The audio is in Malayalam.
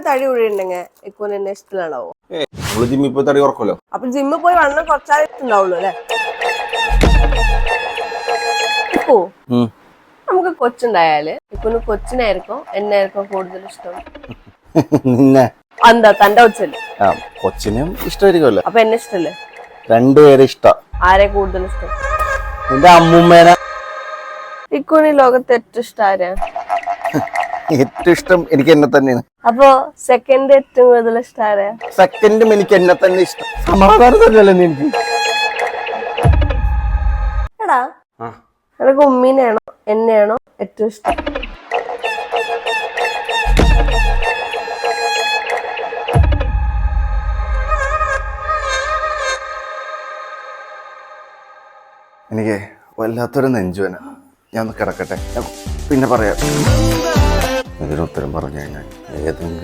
തടി കൂടിയുണ്ടെങ്കിൽ ഇക്കുന് എന്നെ ഇഷ്ടമുണ്ടാവോ? ജിമ്മിൽ പോയി തടി കുറക്കല്ലോ. അപ്പൊ ജിമ്മിൽ പോയി വണ്ണം കുറച്ചാലേ ഉണ്ടാവുള്ളൂ അല്ലെ? ഇക്കു നമുക്ക് കൊച്ചുണ്ടായാല് ഇക്കുന് കൊച്ചിനായിരിക്കും എന്നായിരിക്കും കൂടുതൽ ഇഷ്ടം? നിന്നെ എന്താ തന്റെ കൊച്ചല്ലേ? കൊച്ചിനും ഇഷ്ടമായിരിക്കുമല്ലോ. അപ്പൊ എന്നെ ഇഷ്ടല്ലേ? രണ്ടുപേരെ ഇഷ്ടം. ആരെ കൂടുതൽ ഇഷ്ടം? നിന്റെ അമ്മൂമ്മേനെ. ഇക്കുന് ലോകത്ത് ഏറ്റവും ഇഷ്ടം ആരാ? ഏറ്റവും ഇഷ്ടം എനിക്ക് എന്നെ തന്നെയാണ്. അപ്പൊ സെക്കൻഡ് ഏറ്റവും കൂടുതൽ ഇഷ്ടം ആരാ? സെക്കൻഡും എനിക്ക് എന്നെ തന്നെ ഇഷ്ടം. സമാധാനം തന്നെയല്ലേ എനിക്ക്. എടാ നിനക്ക് ഉമ്മീനെയാണോ എന്നെയാണോ ഏറ്റവും ഇഷ്ടം? എനിക്ക് വല്ലാത്തൊരു നെഞ്ചുവേന. ഞാൻ കിടക്കട്ടെ, പിന്നെ പറയാം. ഇതിന് ഉത്തരം പറഞ്ഞു കഴിഞ്ഞാൽ ഏതെങ്കിലും